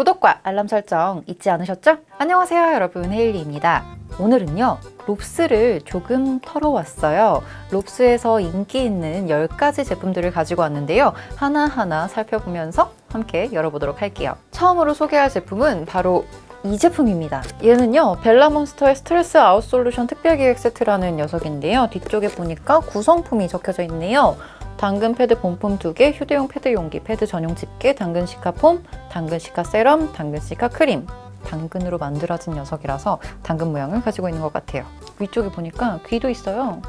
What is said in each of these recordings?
구독과 알람 설정 잊지 않으셨죠? 안녕하세요 여러분, 헤일리입니다. 오늘은요 롭스를 조금 털어왔어요. 롭스에서 인기 있는 10가지 제품들을 가지고 왔는데요, 하나하나 살펴보면서 함께 열어보도록 할게요. 처음으로 소개할 제품은 바로 이 제품입니다. 얘는요 벨라몬스터의 스트레스 아웃 솔루션 특별기획 세트라는 녀석인데요, 뒤쪽에 보니까 구성품이 적혀져 있네요. 당근 패드 본품 2개, 휴대용 패드 용기, 패드 전용 집게, 당근 시카 폼, 당근 시카 세럼, 당근 시카 크림. 당근으로 만들어진 녀석이라서 당근 모양을 가지고 있는 것 같아요. 위쪽에 보니까 귀도 있어요.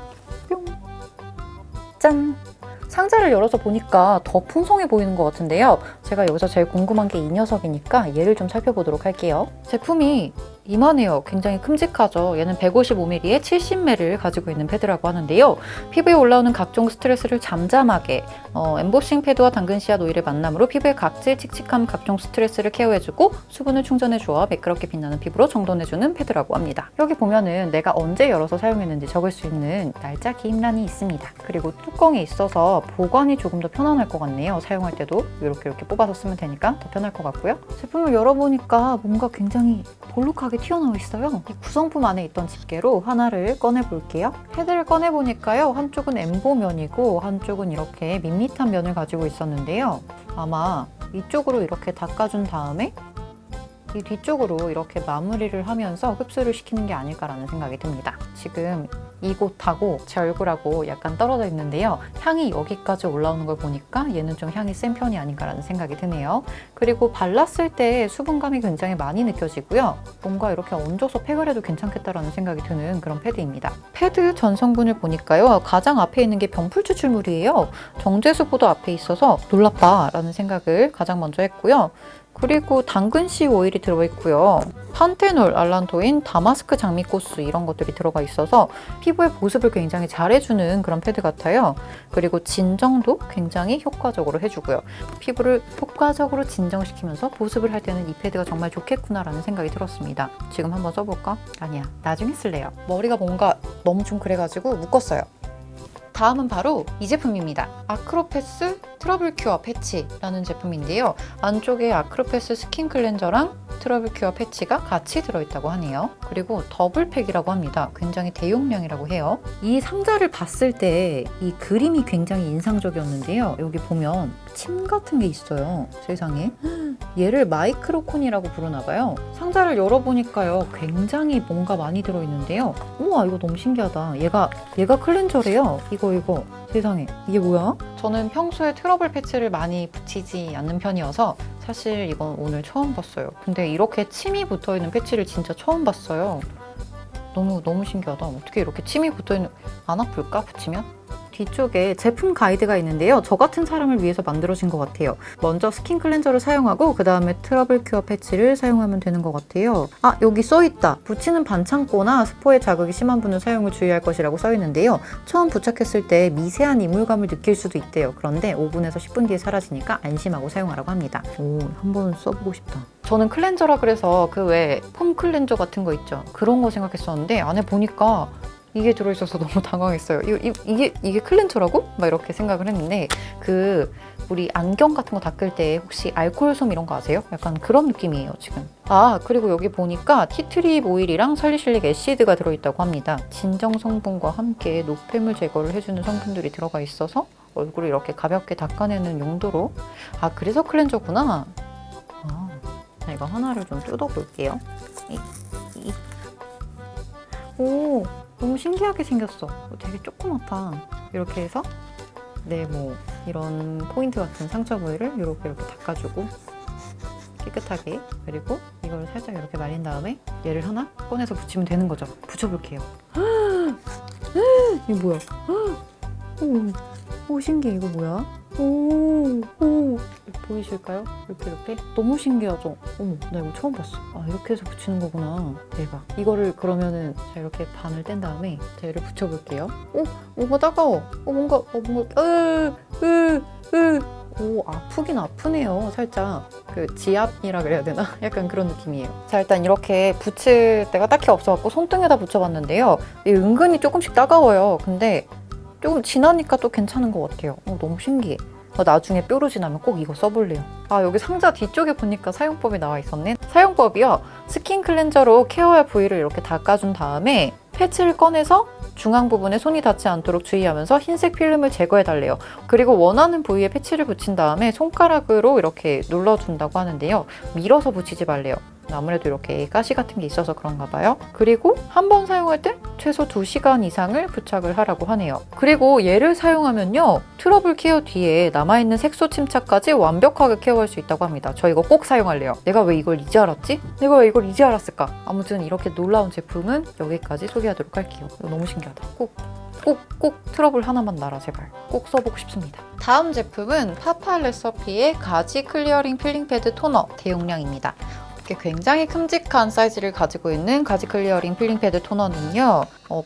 뿅! 짠! 상자를 열어서 보니까 더 풍성해 보이는 것 같은데요. 제가 여기서 제일 궁금한 게 이 녀석이니까 얘를 좀 살펴보도록 할게요. 제품이 이만해요. 굉장히 큼직하죠. 얘는 155ml에 70ml를 가지고 있는 패드라고 하는데요. 피부에 올라오는 각종 스트레스를 잠잠하게, 엠보싱 패드와 당근 씨앗 오일의 만남으로 피부의 각질, 칙칙함, 각종 스트레스를 케어해주고 수분을 충전해주어 매끄럽게 빛나는 피부로 정돈해주는 패드라고 합니다. 여기 보면은 내가 언제 열어서 사용했는지 적을 수 있는 날짜 기입란이 있습니다. 그리고 뚜껑이 있어서 보관이 조금 더 편안할 것 같네요. 사용할 때도 이렇게 뽑아서 쓰면 되니까 더 편할 것 같고요. 제품을 열어보니까 뭔가 굉장히 볼록하게 튀어나와 있어요. 이 구성품 안에 있던 집게로 하나를 꺼내볼게요. 패드를 꺼내보니까요, 한쪽은 엠보면이고 한쪽은 이렇게 밋밋한 면을 가지고 있었는데요. 아마 이쪽으로 이렇게 닦아준 다음에 이 뒤쪽으로 이렇게 마무리를 하면서 흡수를 시키는 게 아닐까라는 생각이 듭니다. 지금 이곳하고 제 얼굴하고 약간 떨어져 있는데요, 향이 여기까지 올라오는 걸 보니까 얘는 좀 향이 센 편이 아닌가라는 생각이 드네요. 그리고 발랐을 때 수분감이 굉장히 많이 느껴지고요, 뭔가 이렇게 얹어서 팩을 해도 괜찮겠다라는 생각이 드는 그런 패드입니다. 패드 전성분을 보니까요, 가장 앞에 있는 게 병풀 추출물이에요. 정제수보다 앞에 있어서 놀랍다라는 생각을 가장 먼저 했고요. 그리고 당근 씨 오일이 들어있고요, 판테놀, 알란토인, 다마스크 장미꽃수 이런 것들이 들어가 있어서 피부의 보습을 굉장히 잘해주는 그런 패드 같아요. 그리고 진정도 굉장히 효과적으로 해주고요. 피부를 효과적으로 진정시키면서 보습을 할 때는 이 패드가 정말 좋겠구나라는 생각이 들었습니다. 지금 한번 써볼까? 아니야, 나중에 쓸래요. 머리가 뭔가 너무 좀 그래가지고 묶었어요. 다음은 바로 이 제품입니다. 아크로패스 트러블 큐어 패치라는 제품인데요. 안쪽에 아크로패스 스킨 클렌저랑 트러블 큐어 패치가 같이 들어있다고 하네요. 그리고 더블팩이라고 합니다. 굉장히 대용량이라고 해요. 이 상자를 봤을 때 이 그림이 굉장히 인상적이었는데요. 여기 보면 침 같은 게 있어요. 세상에. 얘를 마이크로콘이라고 부르나 봐요. 상자를 열어보니까요, 굉장히 뭔가 많이 들어있는데요. 우와, 이거 너무 신기하다. 얘가 클렌저래요. 이거 세상에, 이게 뭐야? 저는 평소에 트러블 패치를 많이 붙이지 않는 편이어서 사실 이건 오늘 처음 봤어요. 근데 이렇게 침이 붙어있는 패치를 진짜 처음 봤어요. 너무 신기하다. 어떻게 이렇게 침이 붙어있는, 안 아플까 붙이면? 뒤쪽에 제품 가이드가 있는데요, 저 같은 사람을 위해서 만들어진 것 같아요. 먼저 스킨 클렌저를 사용하고 그 다음에 트러블 큐어 패치를 사용하면 되는 것 같아요. 아, 여기 써있다. 붙이는 반창고나 스포에 자극이 심한 분은 사용을 주의할 것이라고 써있는데요, 처음 부착했을 때 미세한 이물감을 느낄 수도 있대요. 그런데 5분에서 10분 뒤에 사라지니까 안심하고 사용하라고 합니다. 오, 한번 써보고 싶다. 저는 클렌저라 그래서 그 왜 폼 클렌저 같은 거 있죠, 그런 거 생각했었는데 안에 보니까 이게 들어있어서 너무 당황했어요. 이게 클렌저라고? 막 이렇게 생각을 했는데, 우리 안경 같은 거 닦을 때 혹시 알코올솜 이런 거 아세요? 약간 그런 느낌이에요 지금. 아, 그리고 여기 보니까 티트립 오일이랑 살리실릭 애시드가 들어있다고 합니다. 진정 성분과 함께 노폐물 제거를 해주는 성분들이 들어가 있어서 얼굴을 이렇게 가볍게 닦아내는 용도로. 아, 그래서 클렌저구나. 아, 이거 하나를 좀 뜯어볼게요. 오, 너무 신기하게 생겼어. 되게 조그맣다. 이렇게 해서 뭐 이런 포인트 같은 상처 부위를 이렇게 닦아주고 깨끗하게, 그리고 이걸 살짝 이렇게 말린 다음에 얘를 하나 꺼내서 붙이면 되는 거죠. 붙여볼게요. 이게 뭐야? 오, 신기해. 이거 뭐야? 오, 보이실까요? 이렇게 너무 신기하죠? 어머, 나 이거 처음 봤어. 아, 이렇게 해서 붙이는 거구나. 대박. 이거를 그러면은 자, 이렇게 반을 뗀 다음에 자, 얘를 붙여볼게요. 오, 뭔가 따가워. 뭔가 오, 아프긴 아프네요. 살짝 지압이라 그래야 되나? 약간 그런 느낌이에요. 자, 일단 이렇게 붙일 데가 딱히 없어갖고 손등에다 붙여봤는데요, 은근히 조금씩 따가워요. 근데 조금 지나니까 또 괜찮은 것 같아요. 너무 신기해. 나중에 뾰루지 나면 꼭 이거 써볼래요. 여기 상자 뒤쪽에 보니까 사용법이 나와 있었네. 사용법이요. 스킨 클렌저로 케어할 부위를 이렇게 닦아준 다음에 패치를 꺼내서 중앙 부분에 손이 닿지 않도록 주의하면서 흰색 필름을 제거해달래요. 그리고 원하는 부위에 패치를 붙인 다음에 손가락으로 이렇게 눌러준다고 하는데요. 밀어서 붙이지 말래요. 아무래도 이렇게 가시 같은 게 있어서 그런가 봐요. 그리고 한 번 사용할 때 최소 2시간 이상을 부착을 하라고 하네요. 그리고 얘를 사용하면요. 트러블 케어 뒤에 남아있는 색소 침착까지 완벽하게 케어할 수 있다고 합니다. 저 이거 꼭 사용할래요. 내가 왜 이걸 이제 알았지? 내가 왜 이걸 이제 알았을까? 아무튼 이렇게 놀라운 제품은 여기까지 소개하도록 할게요. 이거 너무 신기하다. 꼭 트러블 하나만 나라 제발. 꼭 써보고 싶습니다. 다음 제품은 파파레서피의 가지 클리어링 필링 패드 토너 대용량입니다. 굉장히 큼직한 사이즈를 가지고 있는 가지 클리어링 필링 패드 토너는요.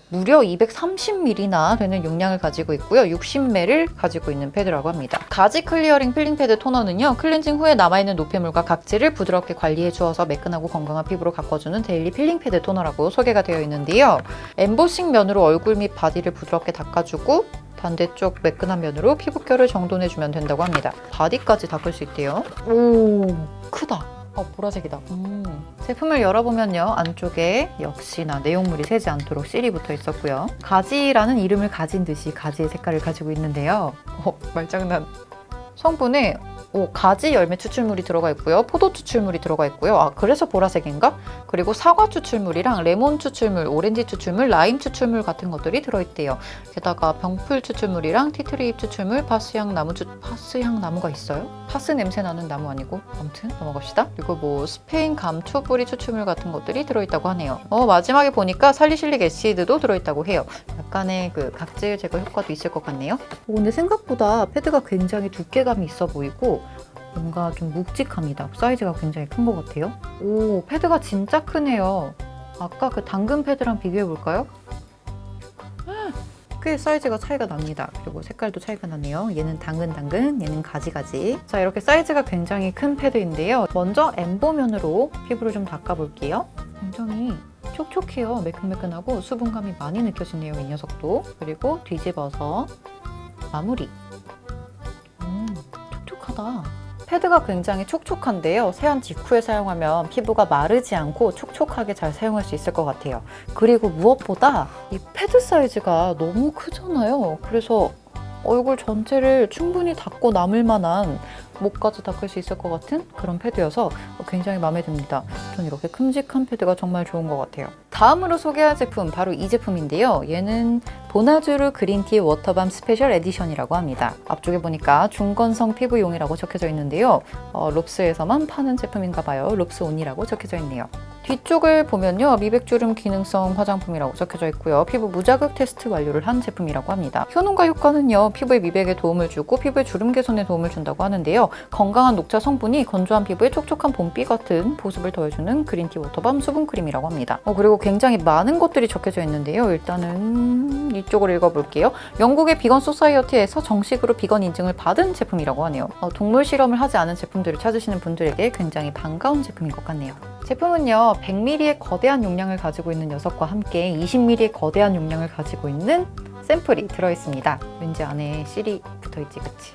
무려 230ml나 되는 용량을 가지고 있고요. 60ml를 가지고 있는 패드라고 합니다. 가지 클리어링 필링 패드 토너는요. 클렌징 후에 남아있는 노폐물과 각질을 부드럽게 관리해 주어서 매끈하고 건강한 피부로 가꿔주는 데일리 필링 패드 토너라고 소개가 되어 있는데요. 엠보싱 면으로 얼굴 및 바디를 부드럽게 닦아주고 반대쪽 매끈한 면으로 피부결을 정돈해주면 된다고 합니다. 바디까지 닦을 수 있대요. 오, 크다. 보라색이다. 제품을 열어보면요. 안쪽에 역시나 내용물이 새지 않도록 실이 붙어 있었고요. 가지라는 이름을 가진 듯이 가지의 색깔을 가지고 있는데요. 말장난. 성분에 가지 열매 추출물이 들어가 있고요. 포도 추출물이 들어가 있고요. 그래서 보라색인가? 그리고 사과 추출물이랑 레몬 추출물, 오렌지 추출물, 라임 추출물 같은 것들이 들어있대요. 게다가 병풀 추출물이랑 티트리잎 추출물, 파스향 나무가 있어요? 파스 냄새 나는 나무 아니고? 아무튼 넘어갑시다. 그리고 스페인 감초 뿌리 추출물 같은 것들이 들어있다고 하네요. 마지막에 보니까 살리실릭 애시드도 들어있다고 해요. 약간의 그 각질 제거 효과도 있을 것 같네요. 근데 생각보다 패드가 굉장히 두께감이 있어 보이고 뭔가 좀 묵직합니다. 사이즈가 굉장히 큰 것 같아요. 패드가 진짜 크네요. 아까 그 당근 패드랑 비교해볼까요? 꽤 사이즈가 차이가 납니다. 그리고 색깔도 차이가 나네요. 얘는 당근, 얘는 가지. 자, 이렇게 사이즈가 굉장히 큰 패드인데요. 먼저 엠보면으로 피부를 좀 닦아볼게요. 굉장히 촉촉해요. 매끈매끈하고 수분감이 많이 느껴지네요, 이 녀석도. 그리고 뒤집어서 마무리. 촉촉하다. 패드가 굉장히 촉촉한데요. 세안 직후에 사용하면 피부가 마르지 않고 촉촉하게 잘 사용할 수 있을 것 같아요. 그리고 무엇보다 이 패드 사이즈가 너무 크잖아요. 그래서 얼굴 전체를 충분히 닦고 남을 만한 목까지 닦을 수 있을 것 같은 그런 패드여서 굉장히 마음에 듭니다. 저는 이렇게 큼직한 패드가 정말 좋은 것 같아요. 다음으로 소개할 제품 바로 이 제품인데요. 얘는 보나주르 그린티 워터밤 스페셜 에디션이라고 합니다. 앞쪽에 보니까 중건성 피부용이라고 적혀져 있는데요. 롭스에서만 파는 제품인가 봐요. 롭스온이라고 적혀져 있네요. 뒤쪽을 보면요. 미백주름 기능성 화장품이라고 적혀져 있고요. 피부 무자극 테스트 완료를 한 제품이라고 합니다. 효능과 효과는요. 피부의 미백에 도움을 주고 피부의 주름 개선에 도움을 준다고 하는데요. 건강한 녹차 성분이 건조한 피부에 촉촉한 봄비 같은 보습을 더해주는 그린티 워터밤 수분크림이라고 합니다. 그리고 굉장히 많은 것들이 적혀져 있는데요. 일단은 이쪽을 읽어볼게요. 영국의 비건 소사이어티에서 정식으로 비건 인증을 받은 제품이라고 하네요. 동물 실험을 하지 않은 제품들을 찾으시는 분들에게 굉장히 반가운 제품인 것 같네요. 제품은요. 100ml의 거대한 용량을 가지고 있는 녀석과 함께 20ml의 거대한 용량을 가지고 있는 샘플이 들어있습니다. 왠지 안에 실이 붙어있지, 그치?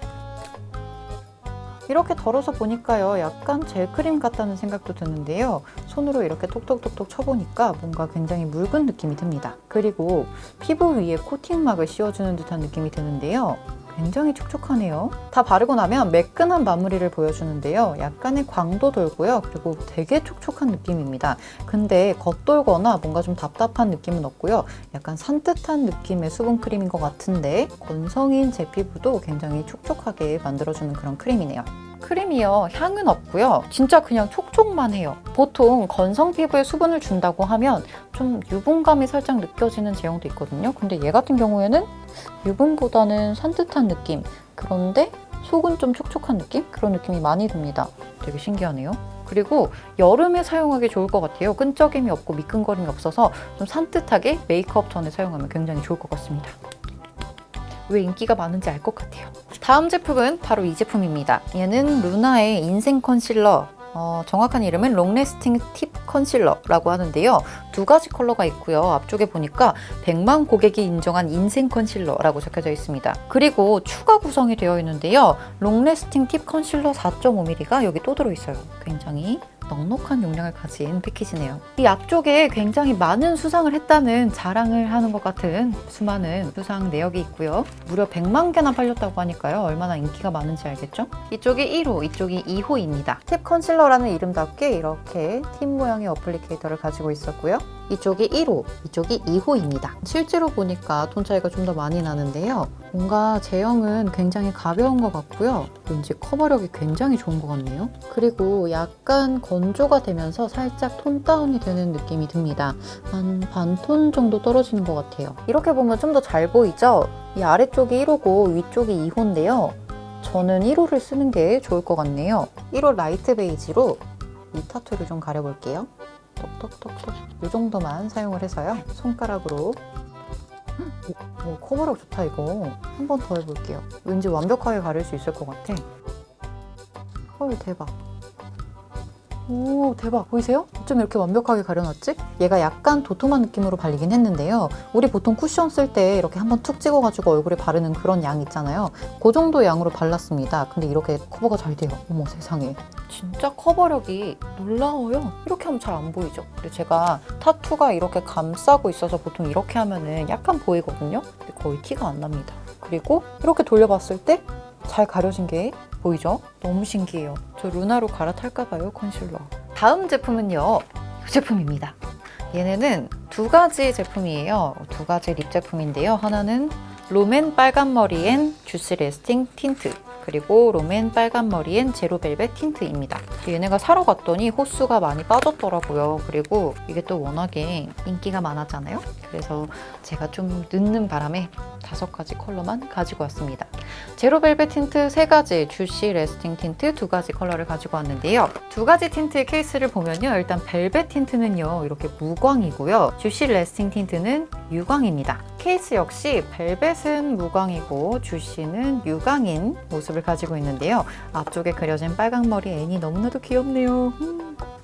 이렇게 덜어서 보니까요. 약간 젤크림 같다는 생각도 드는데요. 손으로 이렇게 톡톡톡톡 쳐보니까 뭔가 굉장히 묽은 느낌이 듭니다. 그리고 피부 위에 코팅막을 씌워주는 듯한 느낌이 드는데요. 굉장히 촉촉하네요. 다 바르고 나면 매끈한 마무리를 보여주는데요. 약간의 광도 돌고요. 그리고 되게 촉촉한 느낌입니다. 근데 겉돌거나 뭔가 좀 답답한 느낌은 없고요. 약간 산뜻한 느낌의 수분크림인 것 같은데 건성인 제 피부도 굉장히 촉촉하게 만들어주는 그런 크림이네요. 크림이요. 향은 없고요. 진짜 그냥 촉촉만 해요. 보통 건성 피부에 수분을 준다고 하면 좀 유분감이 살짝 느껴지는 제형도 있거든요. 근데 얘 같은 경우에는 유분보다는 산뜻한 느낌, 그런데 속은 좀 촉촉한 느낌? 그런 느낌이 많이 듭니다. 되게 신기하네요. 그리고 여름에 사용하기 좋을 것 같아요. 끈적임이 없고 미끈거림이 없어서 좀 산뜻하게 메이크업 전에 사용하면 굉장히 좋을 것 같습니다. 왜 인기가 많은지 알 것 같아요. 다음 제품은 바로 이 제품입니다. 얘는 루나의 인생 컨실러 정확한 이름은 롱래스팅 팁 컨실러라고 하는데요. 두 가지 컬러가 있고요. 앞쪽에 보니까 100만 고객이 인정한 인생 컨실러라고 적혀져 있습니다. 그리고 추가 구성이 되어 있는데요. 롱래스팅 팁 컨실러 4.5mm가 여기 또 들어있어요. 굉장히 넉넉한 용량을 가진 패키지네요. 이 앞쪽에 굉장히 많은 수상을 했다는 자랑을 하는 것 같은 수많은 수상 내역이 있고요. 무려 100만 개나 팔렸다고 하니까요. 얼마나 인기가 많은지 알겠죠? 이쪽이 1호, 이쪽이 2호입니다. 팁 컨실러라는 이름답게 이렇게 팁 모양의 어플리케이터를 가지고 있었고요. 이쪽이 1호, 이쪽이 2호입니다. 실제로 보니까 톤 차이가 좀 더 많이 나는데요. 뭔가 제형은 굉장히 가벼운 것 같고요. 왠지 커버력이 굉장히 좋은 것 같네요. 그리고 약간 건조가 되면서 살짝 톤 다운이 되는 느낌이 듭니다. 한 반톤 정도 떨어지는 것 같아요. 이렇게 보면 좀 더 잘 보이죠? 이 아래쪽이 1호고 위쪽이 2호인데요. 저는 1호를 쓰는 게 좋을 것 같네요. 1호 라이트 베이지로 이 타투를 좀 가려볼게요. 톡톡톡톡 이 정도만 사용을 해서요. 손가락으로 오, 커버력 좋다 이거. 한 번 더 해볼게요. 왠지 완벽하게 가릴 수 있을 것 같아. 헐 대박. 오 대박 보이세요? 어쩜 이렇게 완벽하게 가려놨지? 얘가 약간 도톰한 느낌으로 발리긴 했는데요. 우리 보통 쿠션 쓸 때 이렇게 한번 툭 찍어가지고 얼굴에 바르는 그런 양 있잖아요. 그 정도 양으로 발랐습니다. 근데 이렇게 커버가 잘 돼요. 어머 세상에. 진짜 커버력이 놀라워요. 이렇게 하면 잘 안 보이죠? 근데 제가 타투가 이렇게 감싸고 있어서 보통 이렇게 하면은 약간 보이거든요. 근데 거의 티가 안 납니다. 그리고 이렇게 돌려봤을 때 잘 가려진 게 보이죠? 너무 신기해요. 저 루나로 갈아탈까봐요, 컨실러. 다음 제품은요, 이 제품입니다. 얘네는 두 가지 제품이에요. 두 가지 립 제품인데요. 하나는 롬앤 빨간머리엔 주스 레스팅 틴트, 그리고 롬앤 빨간머리엔 제로벨벳 틴트입니다. 얘네가 사러 갔더니 호수가 많이 빠졌더라고요. 그리고 이게 또 워낙에 인기가 많았잖아요. 그래서 제가 좀 늦는 바람에 5가지 컬러만 가지고 왔습니다. 제로벨벳 틴트 3가지, 주시 레스팅 틴트 2가지 컬러를 가지고 왔는데요. 2가지 틴트의 케이스를 보면요. 일단 벨벳 틴트는요. 이렇게 무광이고요. 주시 레스팅 틴트는 유광입니다. 케이스 역시 벨벳은 무광이고 주시는 유광인 모습을 가지고 있는데요. 앞쪽에 그려진 빨강머리 애니 너무나도 귀엽네요.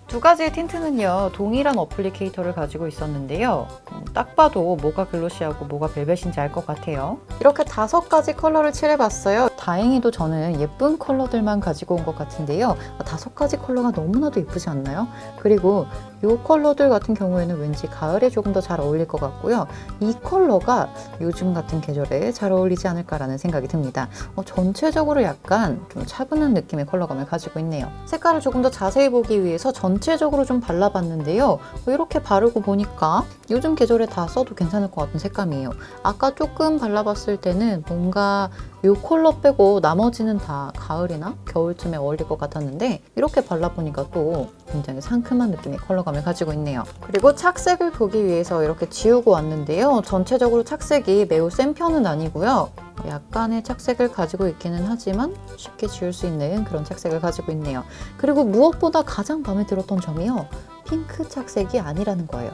2가지의 틴트는요. 동일한 어플리케이터를 가지고 있었는데요. 딱 봐도 뭐가 글로시하고 뭐가 벨벳인지 알 것 같아요. 이렇게 5가지 컬러를 칠해봤어요. 다행히도 저는 예쁜 컬러들만 가지고 온 것 같은데요. 5가지 컬러가 너무나도 예쁘지 않나요? 그리고 이 컬러들 같은 경우에는 왠지 가을에 조금 더 잘 어울릴 것 같고요. 이 컬러가 요즘 같은 계절에 잘 어울리지 않을까라는 생각이 듭니다. 전체적으로 약간 좀 차분한 느낌의 컬러감을 가지고 있네요. 색깔을 조금 더 자세히 보기 위해서 전체적으로 좀 발라봤는데요. 이렇게 바르고 보니까 요즘 계절에 다 써도 괜찮을 것 같은 색감이에요. 아까 조금 발라봤을 때는 뭔가 이 컬러 빼고 나머지는 다 가을이나 겨울쯤에 어울릴 것 같았는데 이렇게 발라보니까 또 굉장히 상큼한 느낌의 컬러감을 가지고 있네요. 그리고 착색을 보기 위해서 이렇게 지우고 왔는데요. 전체적으로 착색이 매우 센 편은 아니고요. 약간의 착색을 가지고 있기는 하지만 쉽게 지울 수 있는 그런 착색을 가지고 있네요. 그리고 무엇보다 가장 마음에 들었던 점이요. 핑크 착색이 아니라는 거예요.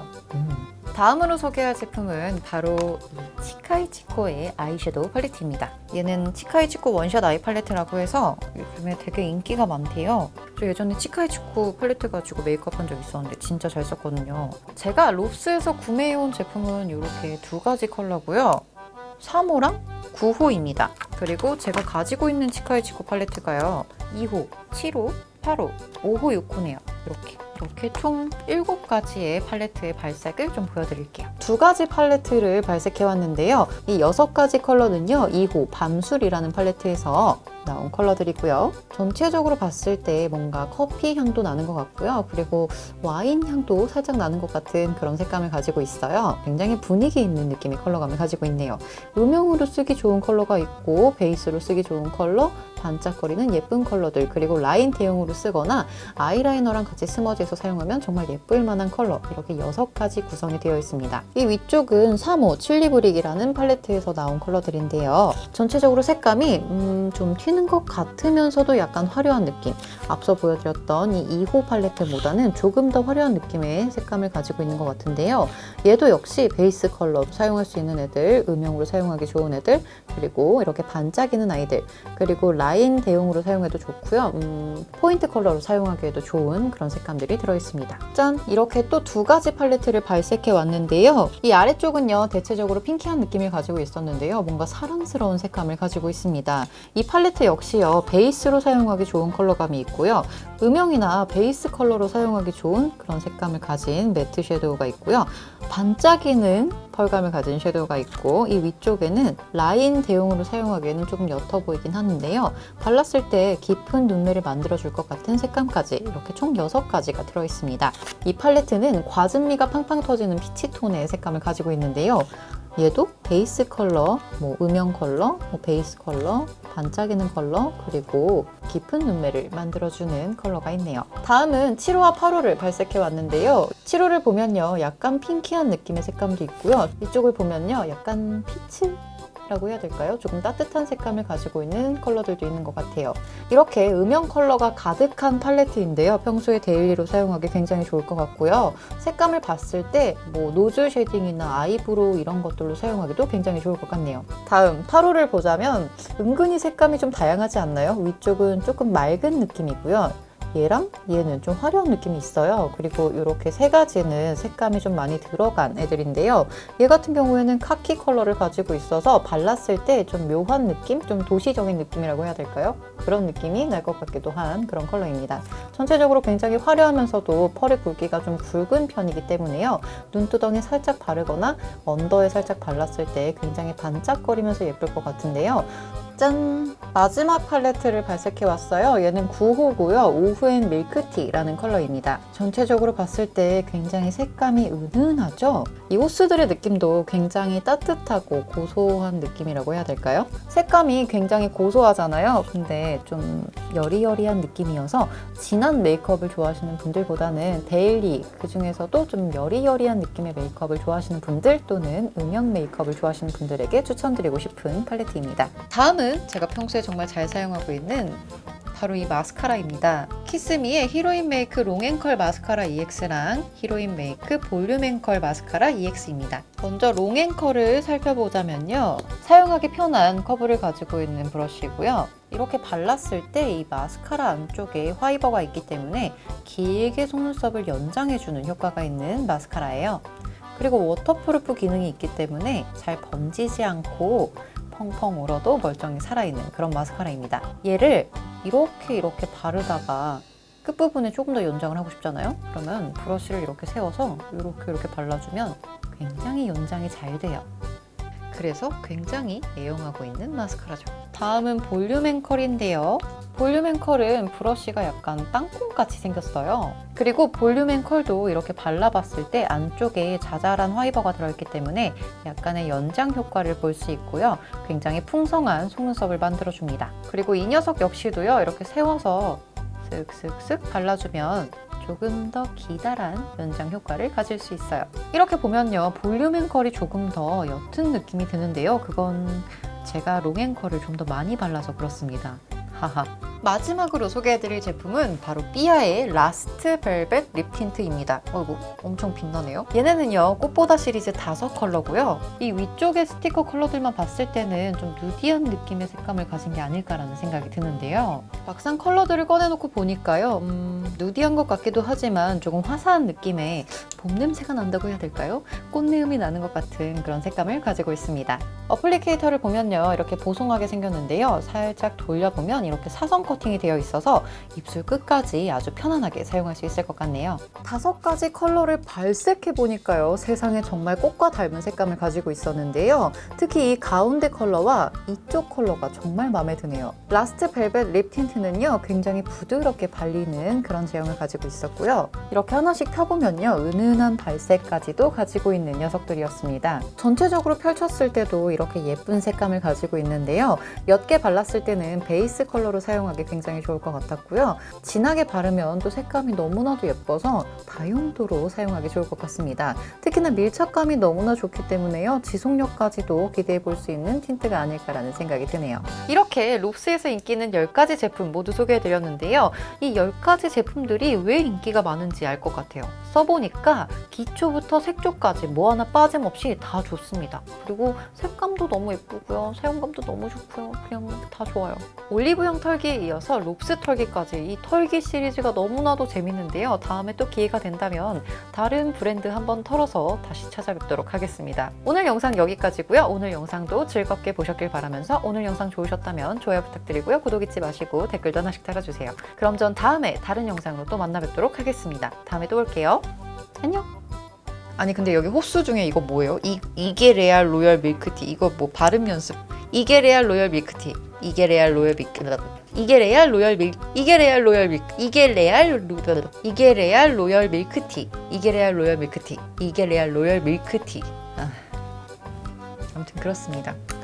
다음으로 소개할 제품은 바로 이 치카이치코의 아이섀도우 팔레트입니다. 얘는 치카이치코 원샷 아이 팔레트라고 해서 요즘에 되게 인기가 많대요. 저 예전에 치카이치코 팔레트 가지고 메이크업 한 적 있었는데 진짜 잘 썼거든요. 제가 롭스에서 구매해온 제품은 이렇게 2가지 컬러고요. 3호랑 9호입니다. 그리고 제가 가지고 있는 치카이치코 팔레트가요. 2호, 7호, 8호, 5호, 6호네요. 이렇게 총 7가지의 팔레트의 발색을 좀 보여드릴게요. 2가지 팔레트를 발색해왔는데요. 이 6가지 컬러는요. 2호 밤술이라는 팔레트에서 나온 컬러들이고요. 전체적으로 봤을 때 뭔가 커피 향도 나는 것 같고요. 그리고 와인 향도 살짝 나는 것 같은 그런 색감을 가지고 있어요. 굉장히 분위기 있는 느낌의 컬러감을 가지고 있네요. 음영으로 쓰기 좋은 컬러가 있고 베이스로 쓰기 좋은 컬러, 반짝거리는 예쁜 컬러들, 그리고 라인 대용으로 쓰거나 아이라이너랑 같이 스머지해서 사용하면 정말 예쁠 만한 컬러, 이렇게 6가지 구성이 되어 있습니다. 이 위쪽은 3호 칠리브릭이라는 팔레트에서 나온 컬러들인데요. 전체적으로 색감이 좀 튀는 튀는 것 같으면서도 약간 화려한 느낌. 앞서 보여드렸던 이 2호 팔레트보다는 조금 더 화려한 느낌의 색감을 가지고 있는 것 같은데요. 얘도 역시 베이스 컬러로 사용할 수 있는 애들, 음영으로 사용하기 좋은 애들, 그리고 이렇게 반짝이는 아이들, 그리고 라인 대용으로 사용해도 좋고요. 포인트 컬러로 사용하기에도 좋은 그런 색감들이 들어있습니다. 짠! 이렇게 또 두 가지 팔레트를 발색해 왔는데요. 이 아래쪽은요, 대체적으로 핑키한 느낌을 가지고 있었는데요. 뭔가 사랑스러운 색감을 가지고 있습니다. 이 팔레트 역시요, 베이스로 사용하기 좋은 컬러감이 있고요. 음영이나 베이스 컬러로 사용하기 좋은 그런 색감을 가진 매트 섀도우가 있고요. 반짝이는 펄감을 가진 섀도우가 있고, 이 위쪽에는 라인 대용으로 사용하기에는 조금 옅어 보이긴 하는데요. 발랐을 때 깊은 눈매를 만들어줄 것 같은 색감까지 이렇게 총 6가지가 들어있습니다. 이 팔레트는 과즙미가 팡팡 터지는 피치톤의 색감을 가지고 있는데요. 얘도 베이스 컬러, 음영 컬러, 베이스 컬러, 반짝이는 컬러, 그리고 깊은 눈매를 만들어주는 컬러가 있네요. 다음은 7호와 8호를 발색해 왔는데요. 7호를 보면요, 약간 핑키한 느낌의 색감도 있고요. 이쪽을 보면요, 약간 피치? 라고 해야 될까요? 조금 따뜻한 색감을 가지고 있는 컬러들도 있는 것 같아요. 이렇게 음영 컬러가 가득한 팔레트인데요. 평소에 데일리로 사용하기 굉장히 좋을 것 같고요. 색감을 봤을 때 노즐 쉐딩이나 아이브로우 이런 것들로 사용하기도 굉장히 좋을 것 같네요. 다음 8호를 보자면 은근히 색감이 좀 다양하지 않나요? 위쪽은 조금 맑은 느낌이고요. 얘랑 얘는 좀 화려한 느낌이 있어요. 그리고 이렇게 세 가지는 색감이 좀 많이 들어간 애들인데요. 얘 같은 경우에는 카키 컬러를 가지고 있어서 발랐을 때 좀 묘한 느낌? 좀 도시적인 느낌이라고 해야 될까요? 그런 느낌이 날 것 같기도 한 그런 컬러입니다. 전체적으로 굉장히 화려하면서도 펄의 굵기가 좀 굵은 편이기 때문에요. 눈두덩이 살짝 바르거나 언더에 살짝 발랐을 때 굉장히 반짝거리면서 예쁠 것 같은데요. 짠! 마지막 팔레트를 발색해 왔어요. 얘는 9호고요. 오후엔 밀크티라는 컬러입니다. 전체적으로 봤을 때 굉장히 색감이 은은하죠? 이 호스들의 느낌도 굉장히 따뜻하고 고소한 느낌이라고 해야 될까요? 색감이 굉장히 고소하잖아요. 근데 좀 여리여리한 느낌이어서 진한 메이크업을 좋아하시는 분들보다는 데일리, 그 중에서도 좀 여리여리한 느낌의 메이크업을 좋아하시는 분들 또는 음영 메이크업을 좋아하시는 분들에게 추천드리고 싶은 팔레트입니다. 다음은 제가 평소에 정말 잘 사용하고 있는 바로 이 마스카라입니다. 키스미의 히로인 메이크 롱앤컬 마스카라 EX랑 히로인 메이크 볼륨 앤컬 마스카라 EX입니다. 먼저 롱앤컬을 살펴보자면요. 사용하기 편한 커브를 가지고 있는 브러쉬고요. 이렇게 발랐을 때 이 마스카라 안쪽에 화이버가 있기 때문에 길게 속눈썹을 연장해주는 효과가 있는 마스카라예요. 그리고 워터프루프 기능이 있기 때문에 잘 번지지 않고 펑펑 울어도 멀쩡히 살아있는 그런 마스카라입니다. 얘를 이렇게 바르다가 끝부분에 조금 더 연장을 하고 싶잖아요? 그러면 브러쉬를 이렇게 세워서 이렇게 발라주면 굉장히 연장이 잘 돼요. 그래서 굉장히 애용하고 있는 마스카라죠. 다음은 볼륨 앤컬인데요. 볼륨 앤컬은 브러쉬가 약간 땅콩같이 생겼어요. 그리고 볼륨 앤컬도 이렇게 발라봤을 때 안쪽에 자잘한 화이버가 들어있기 때문에 약간의 연장 효과를 볼 수 있고요. 굉장히 풍성한 속눈썹을 만들어줍니다. 그리고 이 녀석 역시도요, 이렇게 세워서 쓱쓱쓱 발라주면 조금 더 기다란 연장 효과를 가질 수 있어요. 이렇게 보면요, 볼륨 앤컬이 조금 더 옅은 느낌이 드는데요. 그건 제가 롱 앤컬을 좀 더 많이 발라서 그렇습니다. 하하. 마지막으로 소개해드릴 제품은 바로 삐아의 라스트 벨벳 립 틴트입니다. 어이구, 엄청 빛나네요. 얘네는요, 꽃보다 시리즈 5컬러고요. 이 위쪽의 스티커 컬러들만 봤을 때는 좀 누디한 느낌의 색감을 가진 게 아닐까라는 생각이 드는데요. 막상 컬러들을 꺼내놓고 보니까요, 누디한 것 같기도 하지만 조금 화사한 느낌의 봄 냄새가 난다고 해야 될까요? 꽃내음이 나는 것 같은 그런 색감을 가지고 있습니다. 어플리케이터를 보면요, 이렇게 보송하게 생겼는데요. 살짝 돌려보면 이렇게 사선 코팅이 되어 있어서 입술 끝까지 아주 편안하게 사용할 수 있을 것 같네요. 5가지 컬러를 발색해 보니까요, 세상에 정말 꽃과 닮은 색감을 가지고 있었는데요. 특히 이 가운데 컬러와 이쪽 컬러가 정말 마음에 드네요. 라스트 벨벳 립 틴트는요, 굉장히 부드럽게 발리는 그런 제형을 가지고 있었고요. 이렇게 하나씩 펴보면요, 은은한 발색까지도 가지고 있는 녀석들이었습니다. 전체적으로 펼쳤을 때도 이렇게 예쁜 색감을 가지고 있는데요. 옅게 발랐을 때는 베이스 컬러로 사용하기 사용하기 굉장히 좋을 것 같았고요. 진하게 바르면 또 색감이 너무나도 예뻐서 다용도로 사용하기 좋을 것 같습니다. 특히나 밀착감이 너무나 좋기 때문에요. 지속력까지도 기대해 볼 수 있는 틴트가 아닐까라는 생각이 드네요. 이렇게 롭스에서 인기 있는 10가지 제품 모두 소개해 드렸는데요. 이 10가지 제품들이 왜 인기가 많은지 알 것 같아요. 써보니까 기초부터 색조까지 뭐 하나 빠짐없이 다 좋습니다. 그리고 색감도 너무 예쁘고요. 사용감도 너무 좋고요. 그냥 다 좋아요. 올리브영 털기에 이어서 롭스 털기까지 이 털기 시리즈가 너무나도 재밌는데요. 다음에 또 기회가 된다면 다른 브랜드 한번 털어서 다시 찾아뵙도록 하겠습니다. 오늘 영상 여기까지고요. 오늘 영상도 즐겁게 보셨길 바라면서 오늘 영상 좋으셨다면 좋아요 부탁드리고요. 구독 잊지 마시고 댓글도 하나씩 달아주세요. 그럼 전 다음에 다른 영상으로 또 만나 뵙도록 하겠습니다. 다음에 또 올게요. 안녕. 아니 근데 여기 호수 중에 이거 뭐예요? 이게 레알 로열 밀크티. 이거 뭐 발음 연습. 이게 레알 로열 밀크티. 이게 레알 로열 밀크. 이게 레알 로열 밀. 이게 레알 로열 밀. 이게 레알 이게 레알 로열 밀크티. 이게 레알 로열 밀크티. 이게 레알 로열 밀크티. 아무튼 그렇습니다.